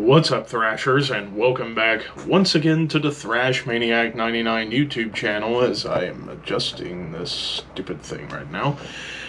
What's up, Thrashers, and welcome back once again to the Thrash Maniac 99 YouTube channel as I am adjusting this stupid thing right now.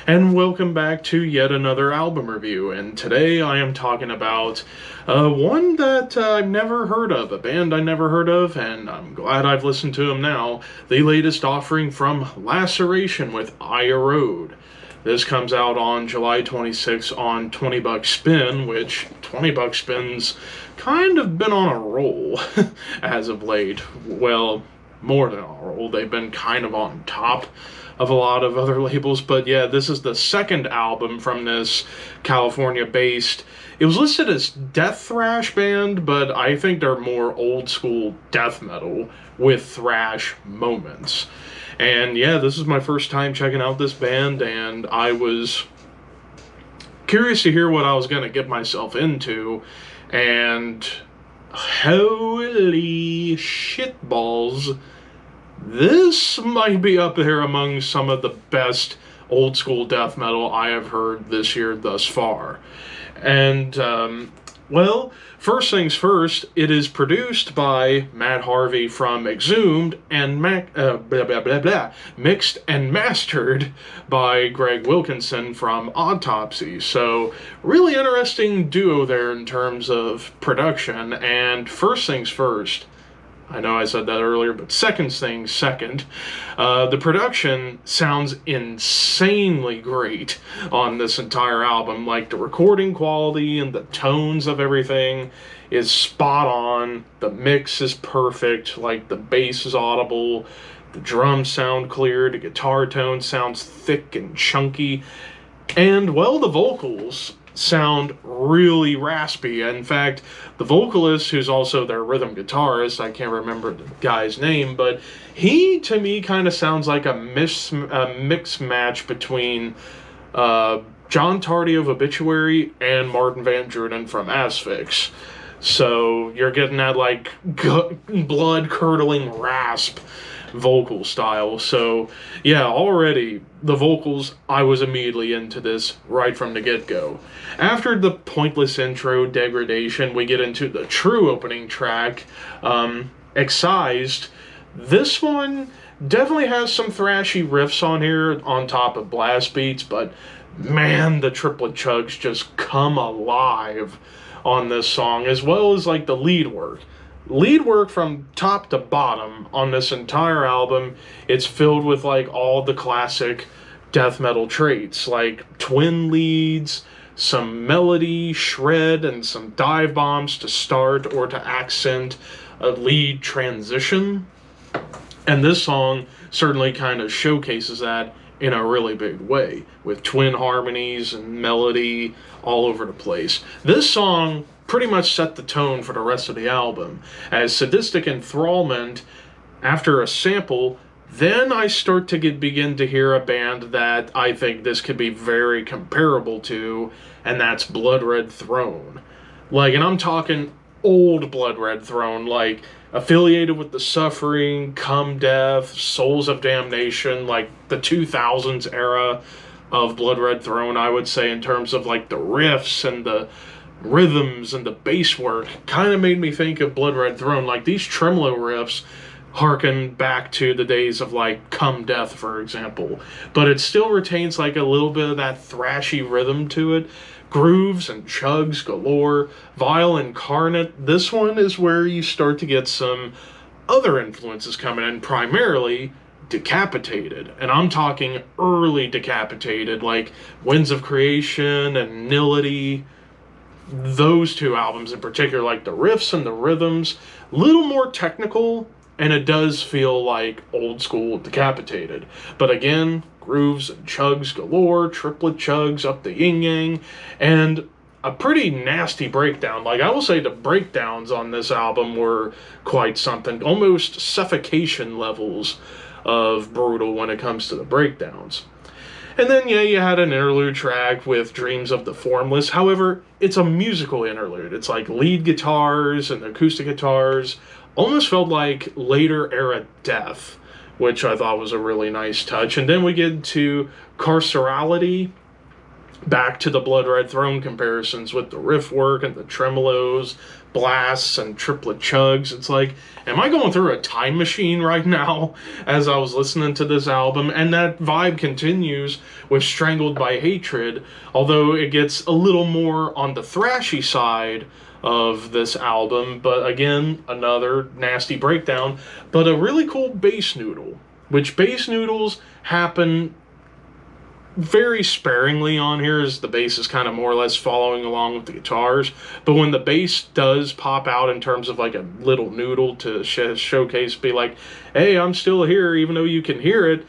And welcome back to yet another album review, and today I am talking about one that I've never heard of, a band I never heard of, and I'm glad I've listened to them now. The latest offering from Laceration with ERODE. This comes out on July 26th on 20 Buck Spin, which 20 Buck Spin's kind of been on a roll as of late. Well, more than on a roll. They've been kind of on top of a lot of other labels. But yeah, this is the second album from this California-based... It was listed as death thrash band, but I think they're more old school death metal with thrash moments. And yeah, this is my first time checking out this band, and I was curious to hear what I was going to get myself into. And holy shitballs, this might be up there among some of the best old school death metal I have heard this year thus far. And, well, first things first, it is produced by Matt Harvey from Exhumed and mixed and mastered by Greg Wilkinson from Autopsy. So, really interesting duo there in terms of production. And first things first, I know I said that earlier, but second things second. The production sounds insanely great on this entire album. Like, the recording quality and the tones of everything is spot on. The mix is perfect. Like, the bass is audible. The drums sound clear. The guitar tone sounds thick and chunky. And, well, the vocals sound really raspy. In fact, the vocalist, who's also their rhythm guitarist, I can't remember the guy's name, but he, to me, kind of sounds like a mix match between John Tardy of Obituary and Martin Van Druden from Asphyx. So you're getting that, like, blood-curdling rasp vocal style. So yeah, already the vocals, I was immediately into this right from the get-go. After the pointless intro degradation, we get into the true opening track, Excised. This one definitely has some thrashy riffs on here on top of blast beats, but man, the triplet chugs just come alive on this song, as well as like the lead work. Lead work from top to bottom on this entire album. It's filled with like all the classic death metal traits, like twin leads, some melody, shred, and some dive bombs to start or to accent a lead transition. And this song certainly kind of showcases that in a really big way, with twin harmonies and melody all over the place. This song pretty much set the tone for the rest of the album, as sadistic enthrallment after a sample. Then I start to begin to hear a band that I think this could be very comparable to, and that's Blood Red Throne. Like, and I'm talking old Blood Red Throne, like affiliated with the Suffering, Come Death, Souls of Damnation, like the 2000s era of Blood Red Throne, I would say, in terms of like the riffs and the rhythms and the bass work. Kind of made me think of Blood Red Throne. Like, these tremolo riffs harken back to the days of like Come Death, for example, but it still retains like a little bit of that thrashy rhythm to it. Grooves and chugs galore. Vile Incarnate, this one is where you start to get some other influences coming in, primarily Decapitated, and I'm talking early Decapitated, like Winds of Creation and Nility. Those two albums in particular, like the riffs and the rhythms, a little more technical, and it does feel like old school Decapitated. But again, grooves and chugs galore, triplet chugs up the yin-yang, and a pretty nasty breakdown. Like, I will say the breakdowns on this album were quite something, almost suffocation levels of brutal when it comes to the breakdowns. And then, yeah, you had an interlude track with Dreams of the Formless. However, it's a musical interlude. It's like lead guitars and acoustic guitars. Almost felt like later era death, which I thought was a really nice touch. And then we get to Carcerality, back to the Blood Red Throne comparisons with the riff work and the tremolos, blasts, and triplet chugs. It's like, am I going through a time machine right now as I was listening to this album? And that vibe continues with Strangled by Hatred, although it gets a little more on the thrashy side of this album. But again, another nasty breakdown, but a really cool bass noodle, which bass noodles happen very sparingly on here, as the bass is kind of more or less following along with the guitars. But when the bass does pop out in terms of like a little noodle to showcase, be like, hey, I'm still here, even though you can hear it,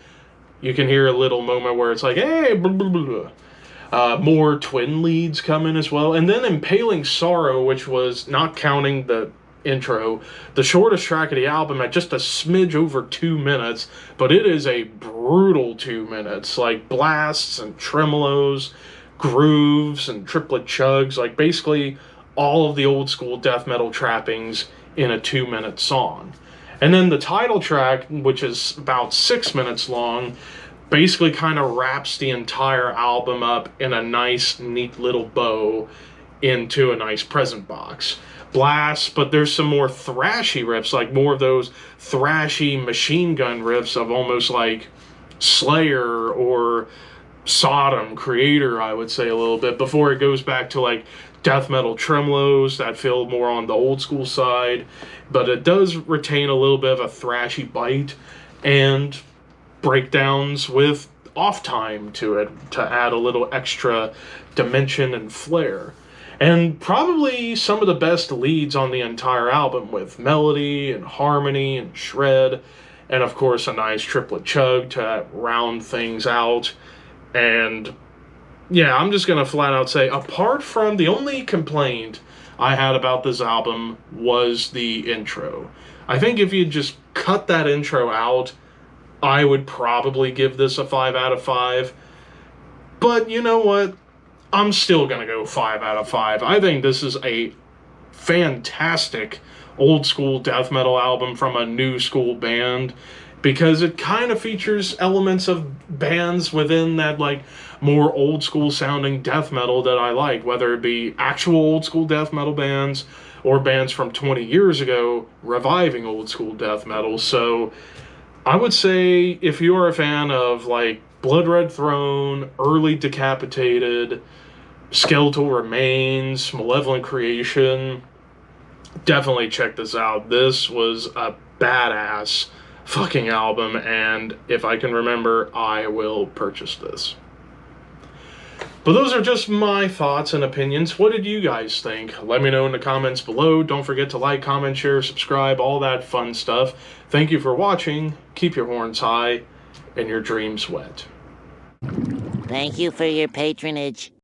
you can hear a little moment where it's like, hey, blah, blah, blah, blah. More twin leads come in as well. And then Impaling Sorrow, which was, not counting the intro, the shortest track of the album at just a smidge over 2 minutes, but it is a brutal 2 minutes. Like blasts and tremolos, grooves and triplet chugs, like basically all of the old school death metal trappings in a 2 minute song. And then the title track, which is about 6 minutes long, basically kind of wraps the entire album up in a nice, neat little bow into a nice present box. Blasts, but there's some more thrashy riffs, like more of those thrashy machine gun riffs of almost like Slayer or Sodom, Creator, I would say a little bit, before it goes back to like death metal tremolos that feel more on the old school side. But it does retain a little bit of a thrashy bite and breakdowns with off time to it to add a little extra dimension and flair. And probably some of the best leads on the entire album, with melody and harmony and shred, and of course a nice triplet chug to round things out. And yeah, I'm just gonna flat out say, apart from the only complaint I had about this album was the intro. I think if you just cut that intro out, I would probably give this a 5 out of 5. But you know what? I'm still going to go 5 out of 5. I think this is a fantastic old school death metal album from a new school band, because it kind of features elements of bands within that like more old school sounding death metal that I like, whether it be actual old school death metal bands or bands from 20 years ago reviving old school death metal. So I would say if you are a fan of like Blood Red Throne, Early Decapitated, Skeletal Remains, Malevolent Creation, definitely check this out. This was a badass fucking album, and if I can remember, I will purchase this. But those are just my thoughts and opinions. What did you guys think? Let me know in the comments below. Don't forget to like, comment, share, subscribe, all that fun stuff. Thank you for watching. Keep your horns high and your dreams wet. Thank you for your patronage.